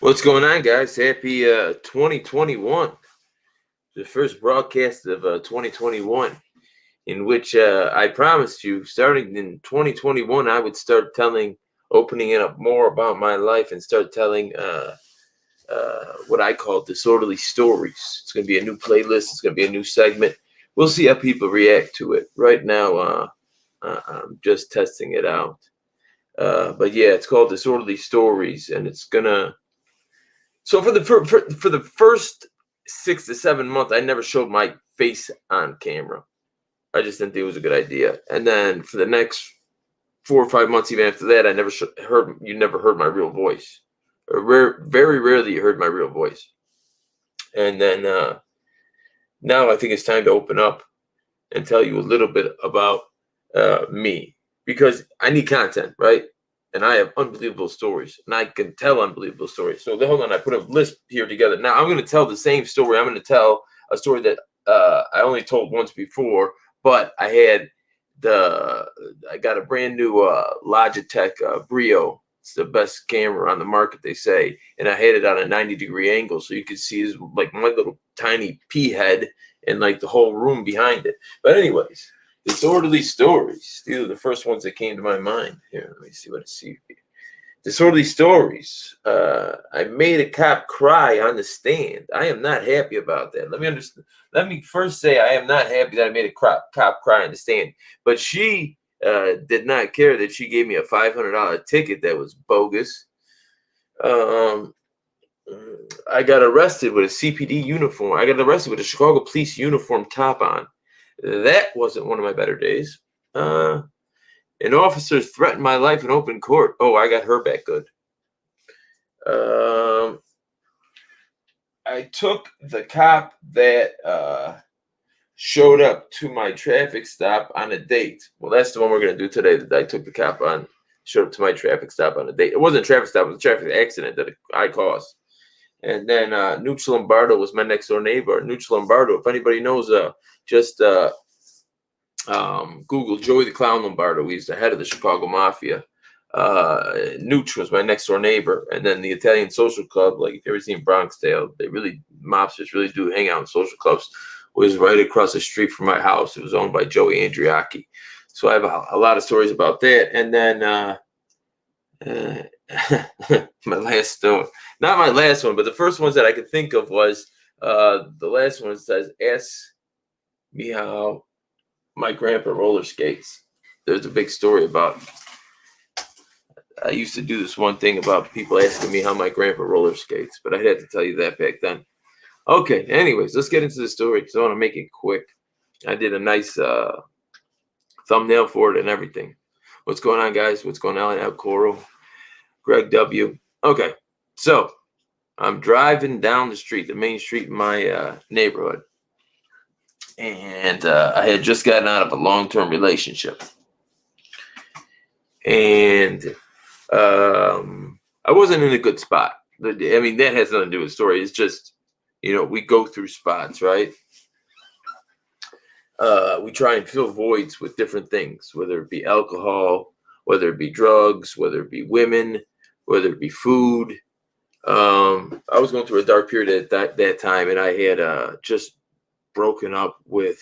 What's going on, guys? Happy 2021. The first broadcast of 2021, in which I promised you, starting in 2021, I would start opening it up more about my life and start telling what I call disorderly stories. It's going to be a new playlist. It's going to be a new segment. We'll see how people react to it. Right now, I'm just testing it out. But yeah, it's called Disorderly Stories, and it's gonna. So for the first 6 to 7 months, I never showed my face on camera. I just didn't think it was a good idea. And then for the next 4 or 5 months, even after that, I never you never heard my real voice, or very rarely you heard my real voice. And then now I think it's time to open up and tell you a little bit about me, because I need content, right? And I have unbelievable stories, and I can tell unbelievable stories. So hold on, I put a list here together. Now I'm going to tell the same story. I'm going to tell a story that I only told once before, but I got a brand new Logitech Brio. It's the best camera on the market, they say, and I had it on a 90-degree angle, so you could see like my little tiny pea head and like the whole room behind it. But anyways. Disorderly stories. These are the first ones that came to my mind. Here, let me see what I see here. Disorderly stories. I made a cop cry on the stand. I am not happy about that. Let me first say I am not happy that I made a cop cry on the stand. But she did not care that she gave me a $500 ticket that was bogus. I got arrested with a CPD uniform. I got arrested with a Chicago police uniform top on. That wasn't one of my better days. An officer threatened my life in open court. Oh, I got her back good. I took the cop that showed up to my traffic stop on a date. Well, that's the one we're going to do today, that I took the cop on, showed up to my traffic stop on a date. It wasn't a traffic stop. It was a traffic accident that I caused. And then Nooch Lombardo was my next door neighbor. Nooch Lombardo, if anybody knows, just Google Joey the Clown Lombardo. He's the head of the Chicago Mafia. Nooch was my next door neighbor. And then the Italian Social Club, like if you ever seen Bronx Tale, mobsters really do hang out in social clubs, was right across the street from my house. It was owned by Joey Andriacchi. So I have a lot of stories about that. And then my last story, not my last one, but the first ones that I could think of was the last one says, ask me how my grandpa roller skates. There's a big story about, I used to do this one thing about people asking me how my grandpa roller skates, but I had to tell you that back then. Okay, anyways, let's get into the story because I want to make it quick. I did a nice thumbnail for it and everything. What's going on, guys? What's going on out, Coral? Greg W. Okay, so I'm driving down the street, the main street in my neighborhood. And I had just gotten out of a long-term relationship. And I wasn't in a good spot. I mean, that has nothing to do with the story. It's just, we go through spots, right? We try and fill voids with different things, whether it be alcohol, whether it be drugs, whether it be women, whether it be food. I was going through a dark period at that time, and I had just broken up with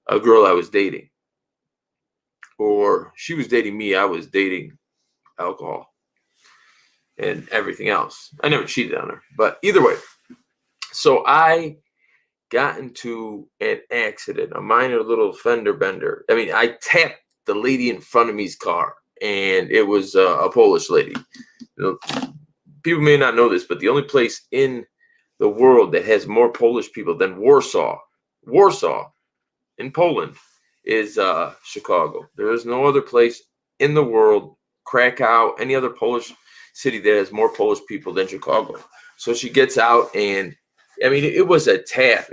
a girl I was dating. Or she was dating me, I was dating alcohol and everything else. I never cheated on her, but either way. So I got into an accident, a minor little fender bender. I mean, I tapped the lady in front of me's car, and it was a Polish lady. People may not know this, but the only place in the world that has more Polish people than Warsaw in Poland is Chicago. There is no other place in the world, Krakow, any other Polish city that has more Polish people than Chicago. So she gets out, and I mean, it was a tap.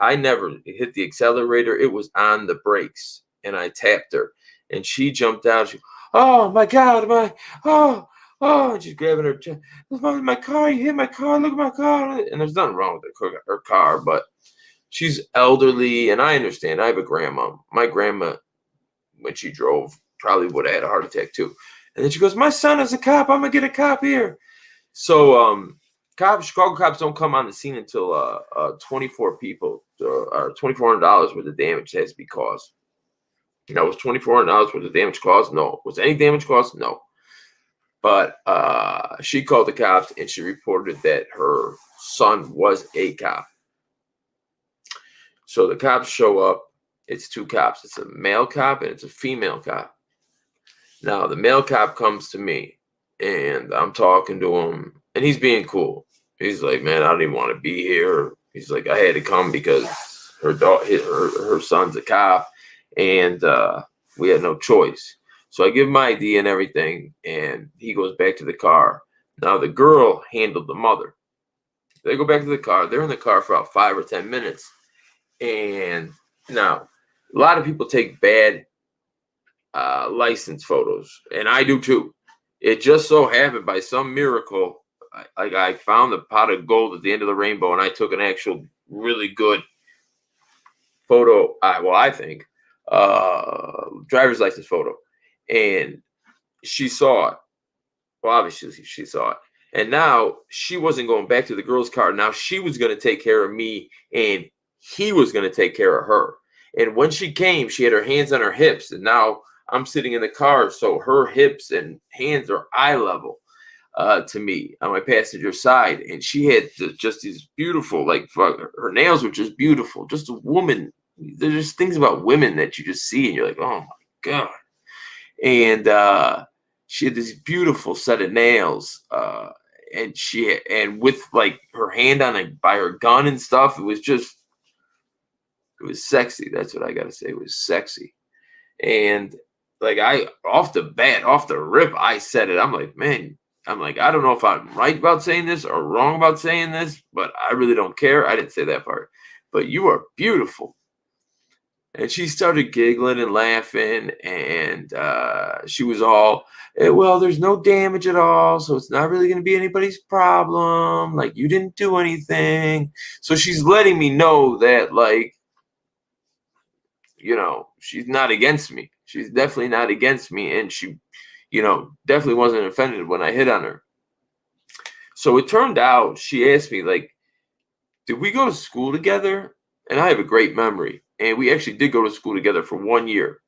I never hit the accelerator. It was on the brakes, and I tapped her, and she jumped out. She, oh my God, and she's grabbing her chest. My car, you hit my car. Look at my car. And there's nothing wrong with her car, but she's elderly, and I understand. I have a grandma. My grandma, when she drove, probably would have had a heart attack too. And then she goes, my son is a cop. I'm going to get a cop here. So Chicago cops don't come on the scene until 24 people or $2,400 worth of damage has to be caused. Was $2,400 worth of damage caused? No. Was any damage caused? No. But she called the cops and she reported that her son was a cop. So the cops show up. It's two cops. It's a male cop and it's a female cop. Now, the male cop comes to me and I'm talking to him and he's being cool. He's like, man, I didn't want to be here. He's like, I had to come because her son's a cop and we had no choice. So I give him my ID and everything, and he goes back to the car. Now, the girl handled the mother. They go back to the car. They're in the car for about 5 or 10 minutes. And now, a lot of people take bad license photos, and I do too. It just so happened by some miracle, I found the pot of gold at the end of the rainbow, and I took an actual really good photo, I think, driver's license photo. And she saw it. Well, obviously she saw it. And now she wasn't going back to the girl's car. Now she was going to take care of me and he was going to take care of her. And when she came, she had her hands on her hips. And now I'm sitting in the car. So her hips and hands are eye level to me on my passenger side. And she had just these beautiful, her nails were just beautiful. Just a woman. There's just things about women that you just see and you're like, oh my God. And she had this beautiful set of nails, and with like her hand on by her gun and stuff, it was sexy. That's what I gotta say. It was sexy. And like off the rip, I said it. I'm like, man, I don't know if I'm right about saying this or wrong about saying this, but I really don't care. I didn't say that part. But you are beautiful. And she started giggling and laughing, and she was all, well, there's no damage at all, so it's not really going to be anybody's problem. Like, you didn't do anything. So she's letting me know that, like, she's not against me. She's definitely not against me, and she, definitely wasn't offended when I hit on her. So it turned out, she asked me, like, did we go to school together? And I have a great memory. And we actually did go to school together for 1 year.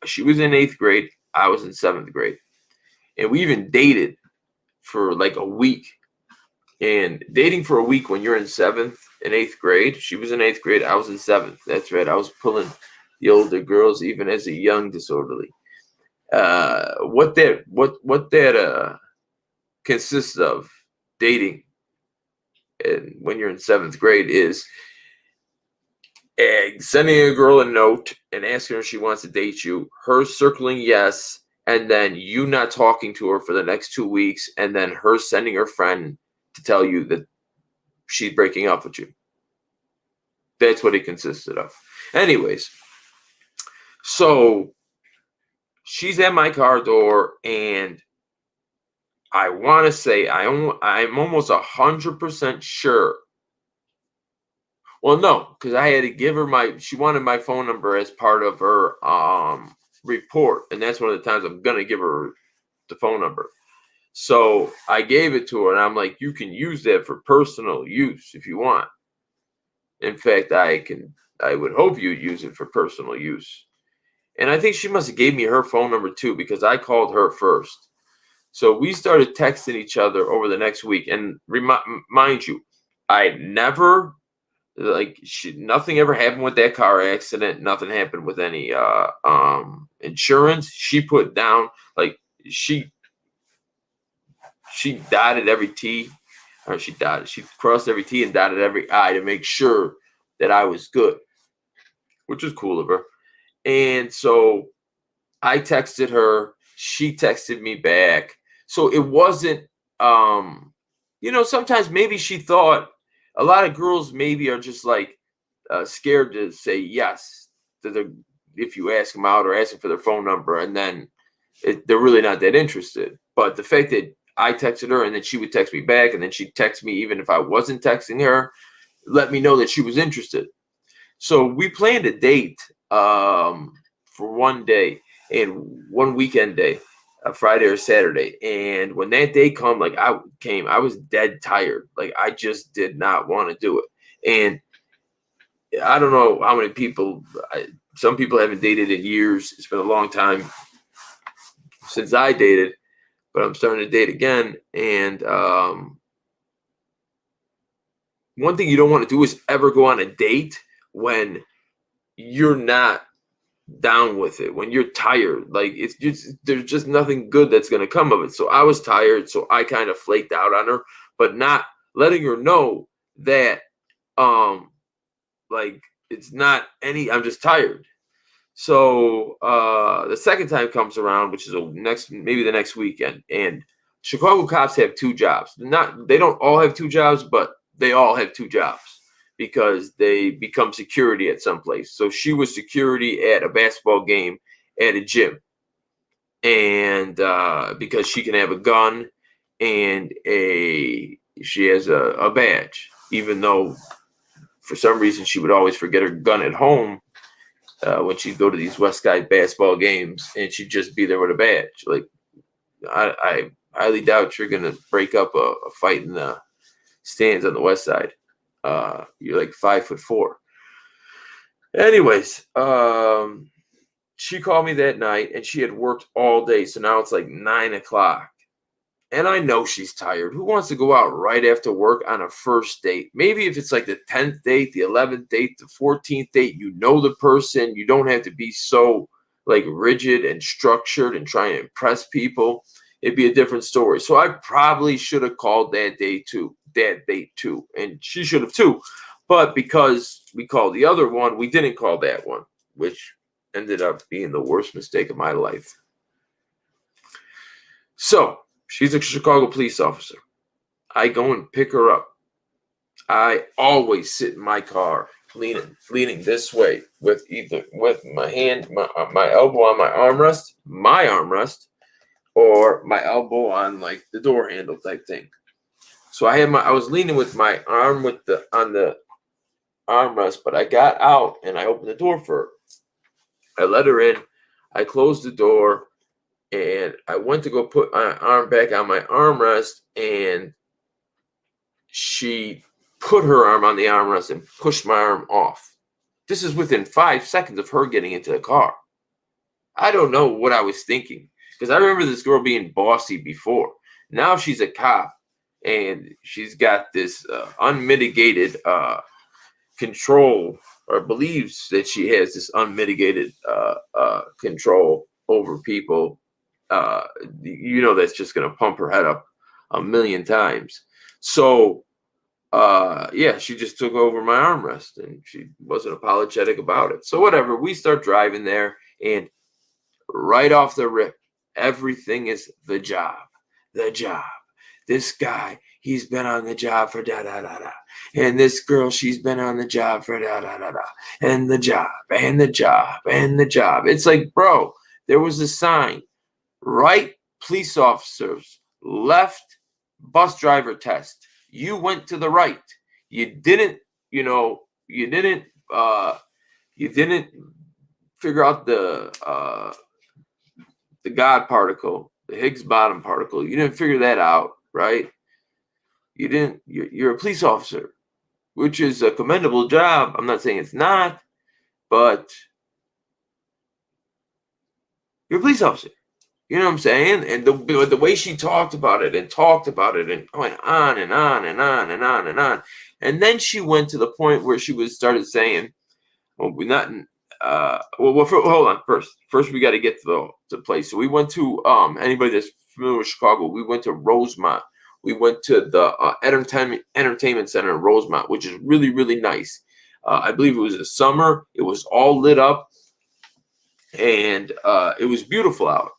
She was in 8th grade. I was in 7th grade. And we even dated for like a week. And dating for a week when you're in 7th and 8th grade, she was in 8th grade. I was in 7th. That's right. I was pulling the older girls even as a young disorderly. What that consists of, dating and when you're in 7th grade, is sending a girl a note and asking her if she wants to date you, her circling yes, and then you not talking to her for the next 2 weeks, and then her sending her friend to tell you that she's breaking up with you. That's what it consisted of. Anyways, so she's at my car door, and I want to say I'm almost 100% sure. Well, no, because I had to give her she wanted my phone number as part of her report. And that's one of the times I'm going to give her the phone number. So I gave it to her and I'm like, you can use that for personal use if you want. In fact, I would hope you use it for personal use. And I think she must have gave me her phone number too, because I called her first. So we started texting each other over the next week. And mind you, I never... nothing ever happened with that car accident. Nothing happened with any insurance. She put down, like, she dotted every T, or she crossed every T and dotted every I to make sure that I was good, which was cool of her. And so I texted her, she texted me back. So it wasn't, sometimes maybe she thought, a lot of girls maybe are just like scared to say yes if you ask them out or ask them for their phone number, and then they're really not that interested. But the fact that I texted her and then she would text me back, and then she'd text me even if I wasn't texting her, let me know that she was interested. So we planned a date for one day and one weekend day. a Friday or Saturday. And when that day came, I was dead tired. Like, I just did not want to do it. And I don't know how many people, some people haven't dated in years. It's been a long time since I dated, but I'm starting to date again. And one thing you don't want to do is ever go on a date when you're not down with it, when you're tired. Like, it's just, there's just nothing good that's going to come of it. So I was tired, so I kind of flaked out on her, but not letting her know that like, it's not any, I'm just tired. So the second time comes around, which is maybe the next weekend, and Chicago cops have two jobs. They don't all have two jobs, but they all have two jobs because they become security at some place. So she was security at a basketball game at a gym, and because she can have a gun and she has a badge, even though for some reason she would always forget her gun at home when she'd go to these West Side basketball games, and she'd just be there with a badge. Like, I highly doubt you're gonna break up a fight in the stands on the West Side. You're like 5'4". Anyways, she called me that night, and she had worked all day, so now it's like 9 o'clock. And I know she's tired. Who wants to go out right after work on a first date? Maybe if it's like the 10th date, the 11th date, the 14th date, you know the person. You don't have to be so like rigid and structured and trying to impress people. It'd be a different story. So I probably should have called that date too, and she should have too. But because we called the other one, we didn't call that one, which ended up being the worst mistake of my life. So she's a Chicago police officer. I go and pick her up. I always sit in my car, leaning this way with my hand, my elbow on my armrest, or my elbow on like the door handle type thing. So I was leaning with my arm on the armrest, but I got out and I opened the door for her. I let her in. I closed the door. And I went to go put my arm back on my armrest, and she put her arm on the armrest and pushed my arm off. This is within 5 seconds of her getting into the car. I don't know what I was thinking, because I remember this girl being bossy before. Now she's a cop, and she's got this unmitigated control, or believes that she has this unmitigated control over people. That's just going to pump her head up a million times. So, she just took over my armrest, and she wasn't apologetic about it. So whatever, we start driving there, and right off the rip, everything is the job. This guy, he's been on the job for da-da-da-da. And this girl, she's been on the job for da-da-da-da. And the job, and the job, and the job. It's like, bro, there was a sign. Right, police officers, left, bus driver test. You went to the right. You didn't figure out the God particle, the Higgs boson particle. You didn't figure that out, right? You didn't. You're a police officer, which is a commendable job. I'm not saying it's not, but you're a police officer. You know what I'm saying? And the way she talked about it and went on and on and on and on and on. And then she went to the point where she started saying, hold on. First we got to get to the place. So we went to, anybody that's familiar with Chicago, we went to Rosemont. We went to the entertainment center in Rosemont, which is really, really nice. I believe it was the summer. It was all lit up, and it was beautiful out,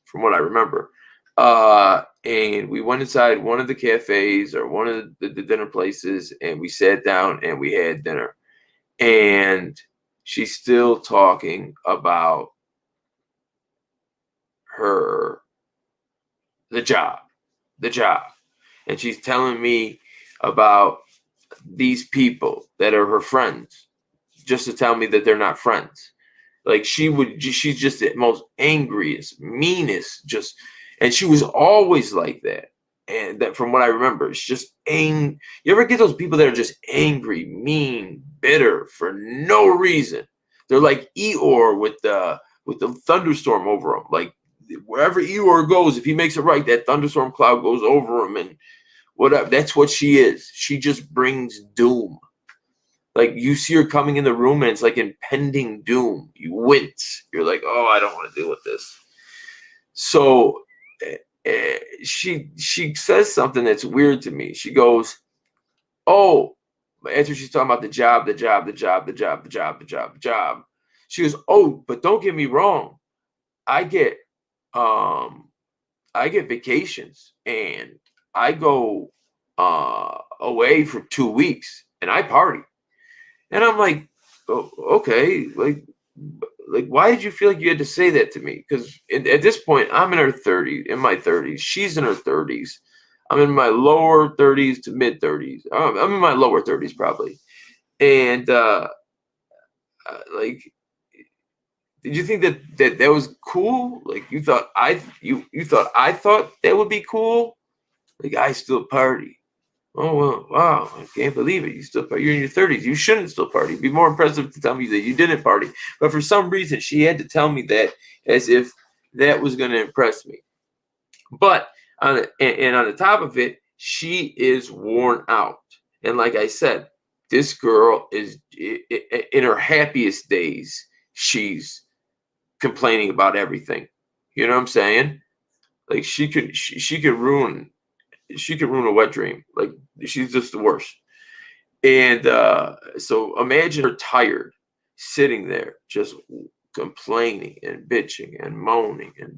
from what I remember. And we went inside one of the cafes or one of the dinner places, and we sat down and we had dinner. And she's still talking about the job. And she's telling me about these people that are her friends, just to tell me that they're not friends. Like she's just the most angriest, meanest, and she was always like that. And that, from what I remember, it's just You ever get those people that are just angry, mean, bitter for no reason? They're like Eeyore with the thunderstorm over them. Like wherever Eeyore goes, if he makes it right, that thunderstorm cloud goes over him and whatever. That's what she is. She just brings doom. Like you see her coming in the room and it's like impending doom. You wince. You're like, oh, I don't want to deal with this. So she says something that's weird to me. She goes, oh, after she's talking about the job. She goes, oh, but don't get me wrong. I get vacations and I go away for 2 weeks and I party. And I'm like, oh, okay, like why did you feel like you had to say that to me? Because at this point, I'm in my 30s. She's in her 30s. I'm in my lower 30s to mid 30s. I'm in my lower 30s probably. And like, did you think that was cool? Like you thought I thought that would be cool? Like I still party. Oh, well, wow, I can't believe it. You still party. You're in your 30s. You shouldn't still party. It'd be more impressive to tell me that you didn't party. But for some reason, she had to tell me that as if that was going to impress me. But on the top of it, she is worn out. And like I said, this girl is in her happiest days. She's complaining about everything. You know what I'm saying? Like she could ruin a wet dream. Like she's just the worst. And so imagine her tired, sitting there, just complaining and bitching and moaning and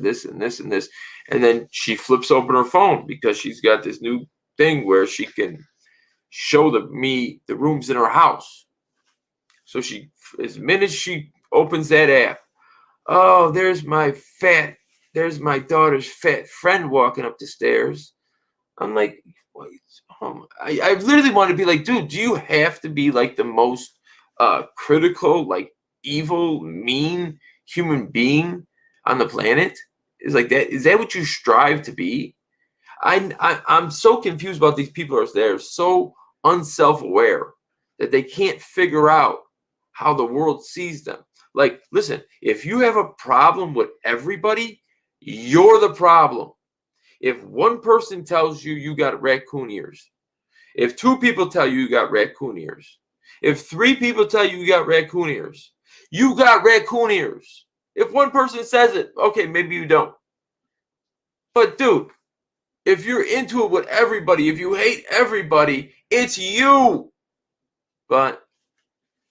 this and this and this. And then she flips open her phone because she's got this new thing where she can show the rooms in her house. So as minute as she opens that app, oh, there's my daughter's fat friend walking up the stairs. I'm like, I literally want to be like, dude, do you have to be like the most critical, like evil, mean human being on the planet? Is like that? Is that what you strive to be? I'm so confused about these people. They're so unself-aware that they can't figure out how the world sees them. Like, listen, if you have a problem with everybody, you're the problem. If one person tells you you got raccoon ears, if 2 people tell you you got raccoon ears, if 3 people tell you you got raccoon ears, you got raccoon ears. If one person says it, okay, maybe you don't. But dude, if you're into it with everybody, if you hate everybody, it's you. But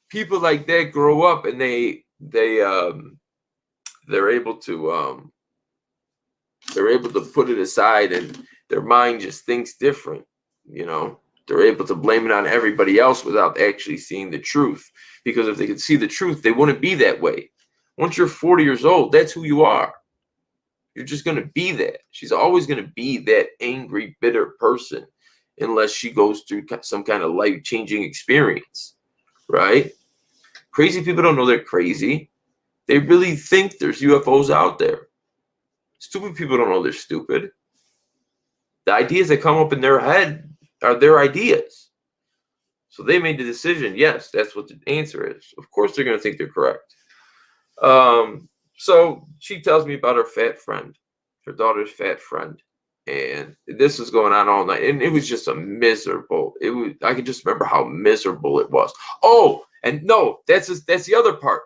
people like that grow up and they're able to put it aside and their mind just thinks different. You know, they're able to blame it on everybody else without actually seeing the truth. Because if they could see the truth, they wouldn't be that way. Once you're 40 years old, that's who you are. You're just going to be that. She's always going to be that angry, bitter person unless she goes through some kind of life-changing experience, right? Crazy people don't know they're crazy. They really think there's UFOs out there. Stupid people don't know they're stupid. The ideas that come up in their head are their ideas. So they made the decision, yes, that's what the answer is. Of course they're going to think they're correct. So she tells me about her daughter's fat friend. And this was going on all night. And it was just I can just remember how miserable it was. Oh, and no, that's the other part.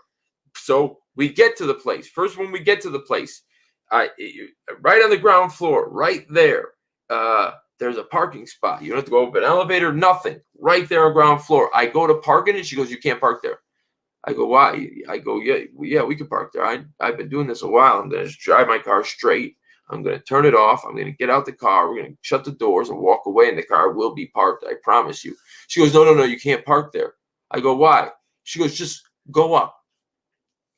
So we get to the place. First, when we get to the place, right on the ground floor, right there, there's a parking spot. You don't have to go up an elevator, nothing. Right there on ground floor. I go to parking and she goes, you can't park there. I go, why? I go, yeah, we can park there. I've been doing this a while. I'm going to drive my car straight. I'm going to turn it off. I'm going to get out the car. We're going to shut the doors and walk away, and the car will be parked. I promise you. She goes, no, you can't park there. I go, why? She goes, just go up.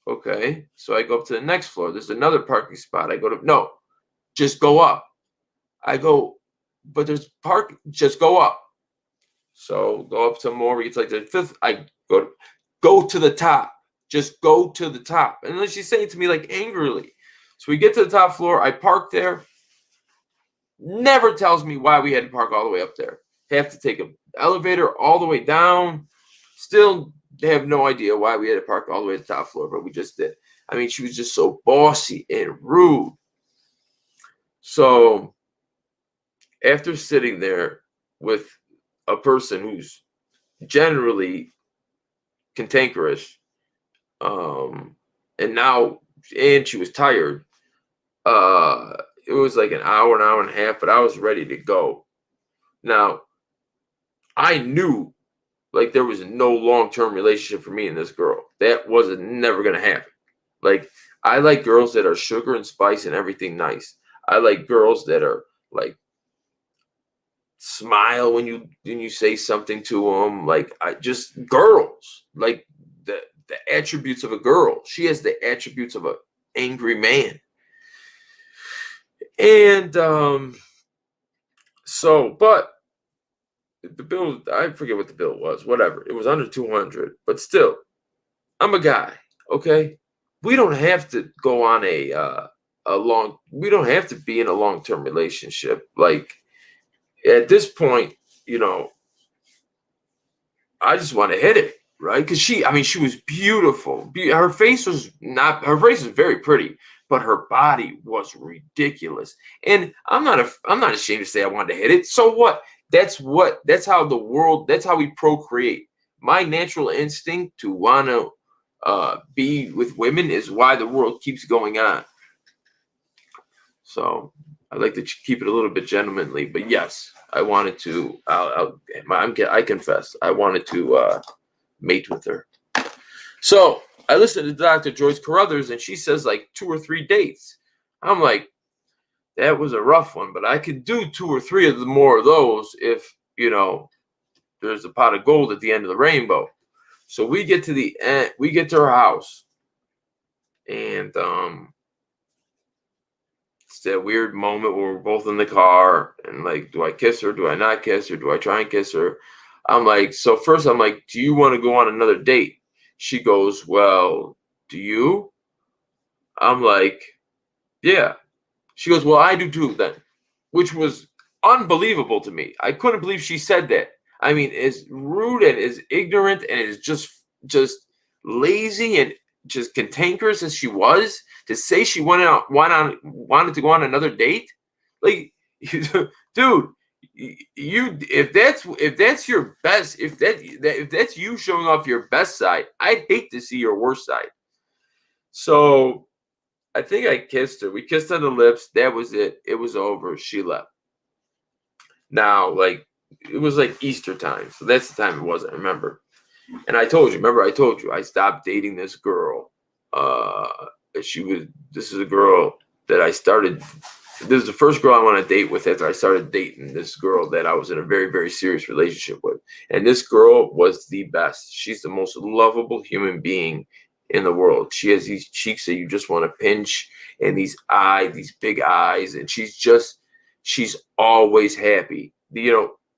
Okay. So I go up to the next floor. There's another parking spot. I go to, no, just go up. I go, but there's parking. Just go up. So go up some more. We get to like the 5th. I go to the top. Just go to the top. And then she's saying it to me like angrily. So we get to the top floor. I park there. Never tells me why we had to park all the way up there. Have to take an elevator all the way down. Still have no idea why we had to park all the way to the top floor, but we just did. I mean, she was just so bossy and rude. So after sitting there with a person who's generally cantankerous, and she was tired, it was like an hour and a half, but I was ready to go. Now, I knew like there was no long-term relationship for me and this girl. That wasn't never gonna happen. Like, I like girls that are sugar and spice and everything nice. I like girls that are like smile when you say something to them. Like, I just girls, like the attributes of a girl. She has the attributes of an angry man. And but the bill, I forget what the bill was, whatever. It was under 200, but still, I'm a guy, okay? We don't have to go on we don't have to be in a long-term relationship. Like, at this point, I just want to hit it, right? Because she was beautiful. Her face was very pretty, but her body was ridiculous. And I'm not ashamed to say I wanted to hit it. So what? That's how we procreate. My natural instinct to want to be with women is why the world keeps going on. So I like to keep it a little bit gentlemanly, but yes, I wanted to. I confess, I wanted to mate with her. So I listened to Dr. Joyce Carruthers, and she says like 2 or 3 dates. I'm like, that was a rough one, but I could do 2 or 3 of the more of those if there's a pot of gold at the end of the rainbow. So we get to the end. We get to her house, and it's that weird moment where we're both in the car, and like, do I kiss her? Do I not kiss her? Do I try and kiss her? I'm like, so first I'm like, do you want to go on another date? She goes, well, do you? I'm like, yeah. She goes, well, I do too then, which was unbelievable to me. I couldn't believe she said that. I mean, as rude and as ignorant and as just lazy and just cantankerous as she was, to say she wanted to go on another date, like, dude, if that's your best, if that's you showing off your best side, I'd hate to see your worst side. So I think I kissed her. We kissed on the lips. That was it. It was over. She left. Now, like, it was like Easter time, so that's the time it was. I remember. And I told you, I stopped dating this girl. This is a girl that I started. This is the first girl I want to date with after I started dating this girl that I was in a very, very serious relationship with. And this girl was the best. She's the most lovable human being in the world. She has these cheeks that you just want to pinch, and these big eyes, and she's always happy.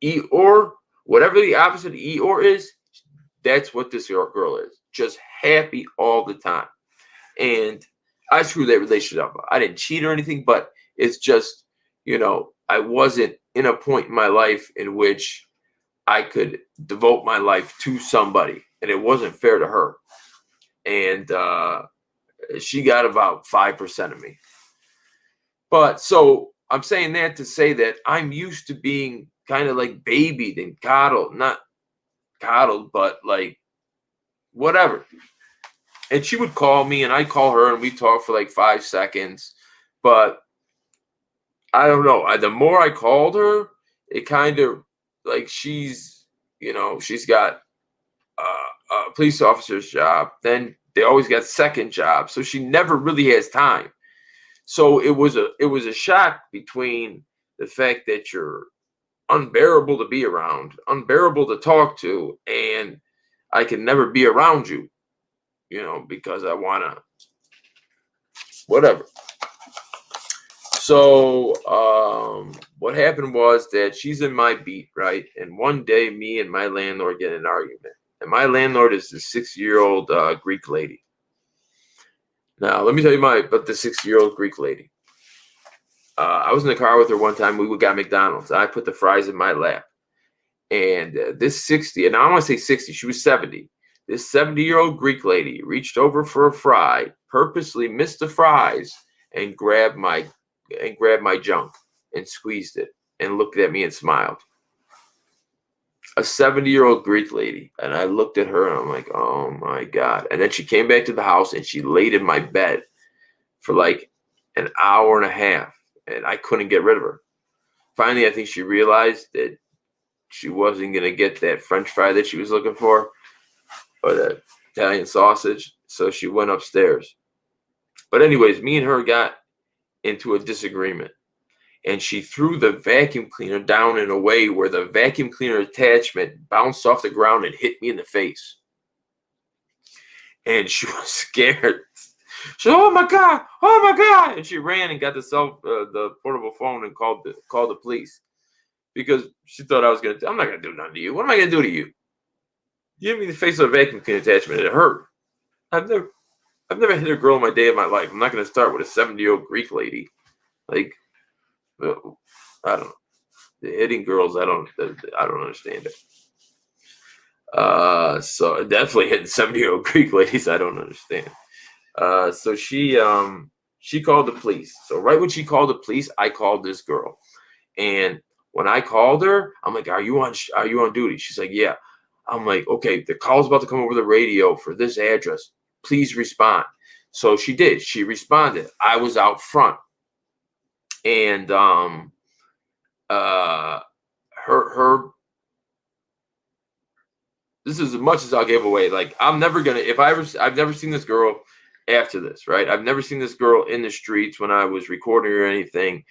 Eeyore, whatever the opposite of Eeyore is, that's what this girl is. Just happy all the time. And I screwed that relationship up. I didn't cheat or anything, but it's just, I wasn't in a point in my life in which I could devote my life to somebody, and it wasn't fair to her. And she got about 5% of me. But so I'm saying that to say that I'm used to being kind of like babied and coddled, not coddled, but like whatever. And she would call me and I'd call her and we'd talk for like 5 seconds. But I don't know. The more I called her, it kind of like she's got a police officer's job. Then they always got second job. So she never really has time. So it was a shock between the fact that you're unbearable to be around, unbearable to talk to, and I can never be around you, because I want to, whatever. So what happened was that she's in my beat, right? And one day me and my landlord get in an argument. And my landlord is the 60-year-old Greek lady. Now, let me tell you about the 60-year-old Greek lady. I was in the car with her one time. We got McDonald's. I put the fries in my lap. And this 60, and I don't want to say 60, she was 70. This 70-year-old Greek lady reached over for a fry, purposely missed the fries, and grabbed my junk and squeezed it and looked at me and smiled. A 70-year-old Greek lady. And I looked at her and I'm like, oh my God. And then she came back to the house and she laid in my bed for like an hour and a half. And I couldn't get rid of her. Finally, I think she realized that she wasn't going to get that French fry that she was looking for, or that Italian sausage. So she went upstairs. But anyways, me and her got into a disagreement. And she threw the vacuum cleaner down in a way where the vacuum cleaner attachment bounced off the ground and hit me in the face. And she was scared. She said, oh my God, oh my God. And she ran and got the portable phone and called the police. Because she thought I'm not going to do nothing to you. What am I going to do to you? You hit me in the face with a vacuum cleaner attachment. It hurt. I've never hit a girl in my day of my life. I'm not going to start with a 70-year-old Greek lady. Like, I don't know. The hitting girls, I don't understand it. So definitely hitting 70-year-old Greek ladies, I don't understand. So she called the police. So right when she called the police, I called this girl. And when I called her, I'm like, are you on duty? She's like, yeah. I'm like, okay, the call's about to come over the radio for this address. Please respond. So she did. She responded. I was out front. And this is as much as I'll give away. Like, I've never seen this girl after this, right? I've never seen this girl in the streets when I was recording or anything.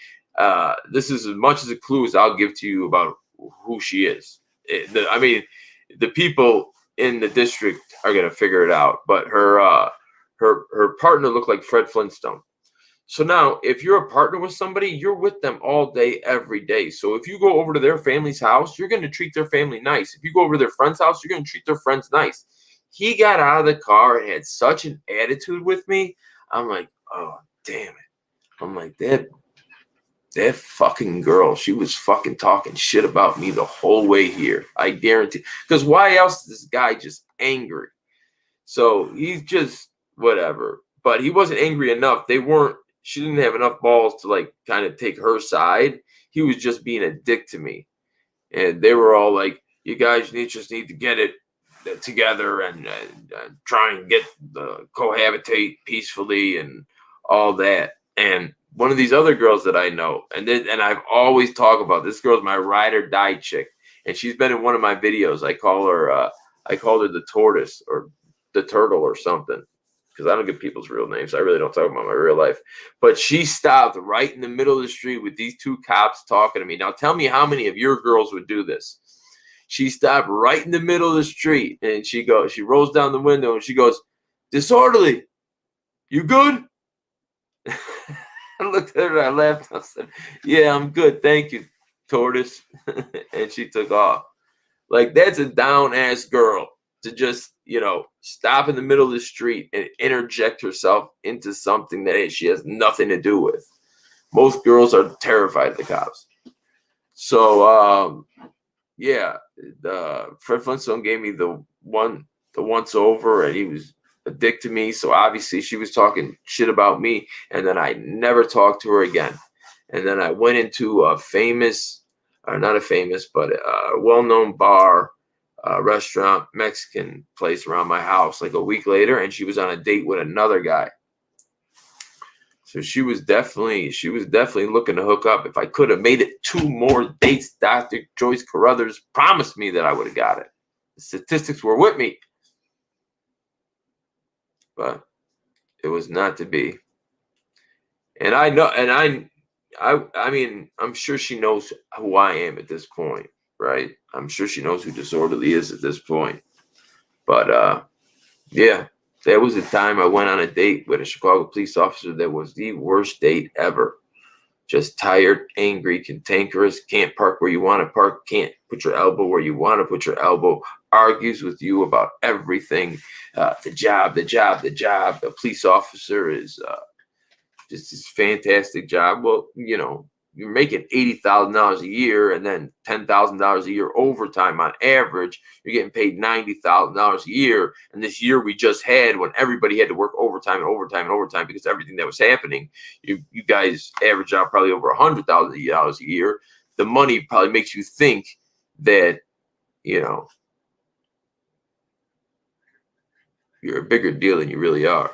This is as much as a clue as I'll give to you about who she is. The people in the district are gonna figure it out. But her partner looked like Fred Flintstone. So now, if you're a partner with somebody, you're with them all day, every day. So if you go over to their family's house, you're going to treat their family nice. If you go over to their friend's house, you're going to treat their friends nice. He got out of the car and had such an attitude with me. I'm like, oh, damn it. I'm like, that fucking girl, she was fucking talking shit about me the whole way here. I guarantee. Because why else is this guy just angry? So he's just whatever. But he wasn't angry enough. She didn't have enough balls to like kind of take her side. He was just being a dick to me. And they were all like, you guys just need to get it together and try and cohabitate peacefully and all that. And one of these other girls that I know, and I've always talked about, this girl's my ride or die chick. And she's been in one of my videos. I called her the tortoise or the turtle or something. Because I don't give people's real names. I really don't talk about my real life. But she stopped right in the middle of the street with these two cops talking to me. Now, tell me how many of your girls would do this. She stopped right in the middle of the street. And she rolls down the window and she goes, disorderly, you good? I looked at her and I laughed. I said, yeah, I'm good. Thank you, tortoise. And she took off. Like, that's a down-ass girl to just, stop in the middle of the street and interject herself into something that she has nothing to do with. Most girls are terrified of the cops. So, Fred Flintstone gave me the once over, and he was a dick to me. So obviously she was talking shit about me, and then I never talked to her again. And then I went into a well-known bar, restaurant, Mexican place around my house like a week later, and she was on a date with another guy. So she was definitely looking to hook up. If I could have made it 2 more dates, Dr. Joyce Carruthers promised me that I would have got it. The statistics were with me. But it was not to be. And I know, and I mean, I'm sure she knows who I am at this point. Right? I'm sure she knows who Disorderly is at this point. But, there was a time I went on a date with a Chicago police officer that was the worst date ever. just tired, angry, cantankerous, can't park where you want to park, can't put your elbow where you want to put your elbow, argues with you about everything. The job. The police officer is just this fantastic job. Well, you know, you're making $80,000 a year and then $10,000 a year overtime on average. You're getting paid $90,000 a year. And this year we just had, when everybody had to work overtime because everything that was happening, you guys average out probably over $100,000 a year. The money probably makes you think that, you know, you're a bigger deal than you really are.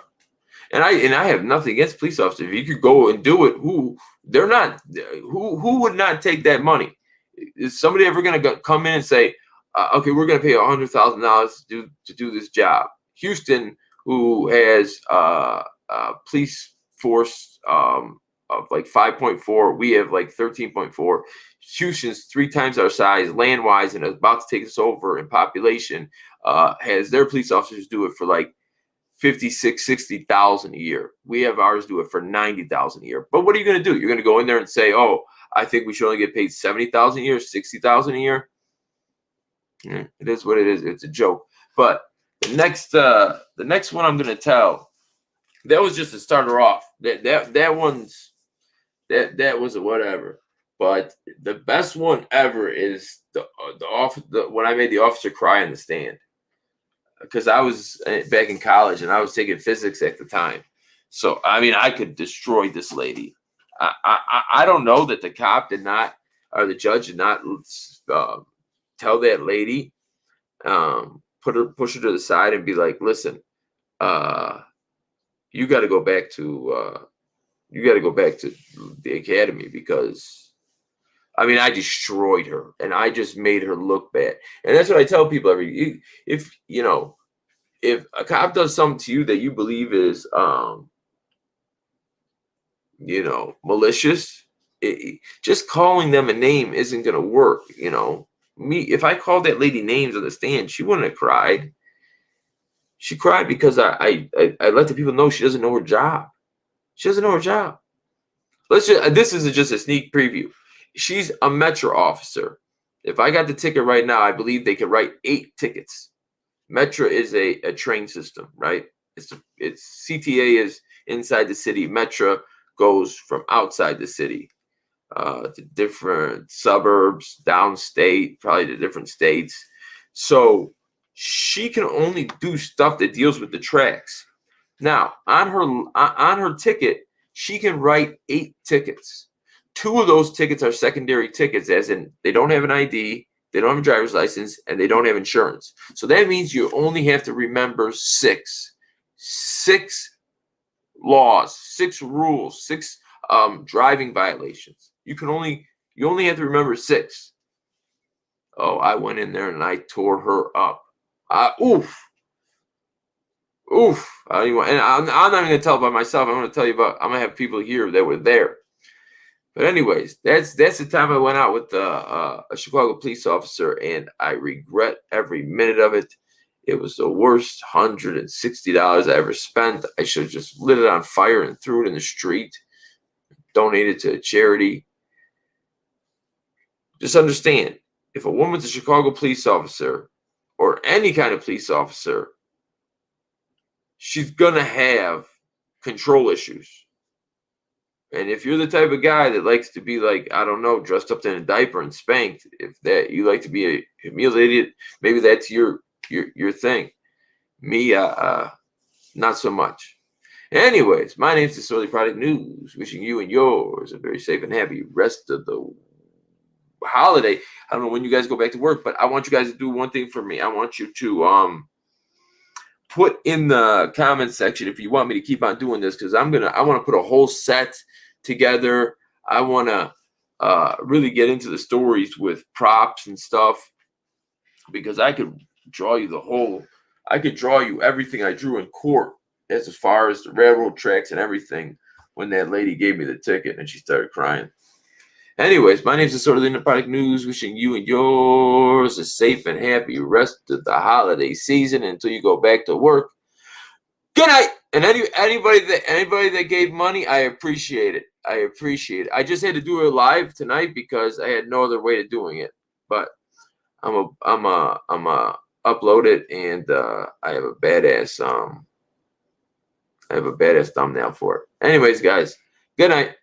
And I have nothing against police officers. If you could go and do it, who would not take that money? Is somebody ever going to come in and say, okay, we're going to pay $100,000 to do this job? Houston, who has police force of like 5.4, we have like 13.4. Houston's 3 times our size land-wise and is about to take us over in population, has their police officers do it for like 56, 60,000 a year. We have ours do it for 90,000 a year. But what are you going to do? You're going to go in there and say, "Oh, I think we should only get paid 70,000 a year, 60,000 a year." It is what it is. It's a joke. But the next one I'm going to tell, that was just to start her off. That was a whatever. But the best one ever is when I made the officer cry in the stand. Because I was back in college and I was taking physics at the time. So, I mean, I could destroy this lady. I don't know that the cop did not, or the judge did not tell that lady, push her to the side and be like, listen, you got to go back to the academy, because I mean, I destroyed her and I just made her look bad. And that's what I tell people if a cop does something to you that you believe is, malicious, just calling them a name isn't going to work. You know, if I called that lady names on the stand, she wouldn't have cried. She cried because I let the people know she doesn't know her job. She doesn't know her job. This is just a sneak preview. She's a Metro officer. If I got the ticket right now, I believe they could write 8 tickets. Metro is a train system, right? It's CTA is inside the city. Metro goes from outside the city to different suburbs, downstate, probably to different states. So she can only do stuff that deals with the tracks. Now, on her ticket, she can write 8 tickets. 2 of those tickets are secondary tickets, as in they don't have an ID, they don't have a driver's license, and they don't have insurance. So that means you only have to remember 6 laws, 6 rules, 6 driving violations. You only have to remember 6. Oh, I went in there and I tore her up. Oof. And I'm not even gonna tell by myself. I'm gonna have people here that were there. But anyways, that's the time I went out with a Chicago police officer, and I regret every minute of it. It was the worst $160 I ever spent. I should have just lit it on fire and threw it in the street, donated to a charity. Just understand, if a woman's a Chicago police officer or any kind of police officer, she's gonna have control issues. And if you're the type of guy that likes to be like, I don't know, dressed up in a diaper and spanked, if that you like to be humiliated, maybe that's your thing. Me, not so much. Anyways, my name's Disorderly Product News, wishing you and yours a very safe and happy rest of the holiday. I don't know when you guys go back to work, but I want you guys to do one thing for me. I want you to put in the comment section if you want me to keep on doing this, because I want to put a whole set together. I want to really get into the stories with props and stuff, because I could draw you everything I drew in court as far as the railroad tracks and everything when that lady gave me the ticket and she started crying. Anyways, my name's Disorderly Product News, wishing you and yours a safe and happy rest of the holiday season until you go back to work. Good night. And anybody that gave money, I appreciate it. I appreciate it. I just had to do it live tonight because I had no other way of doing it. But I'm a upload it, and I have a badass thumbnail for it. Anyways, guys, good night.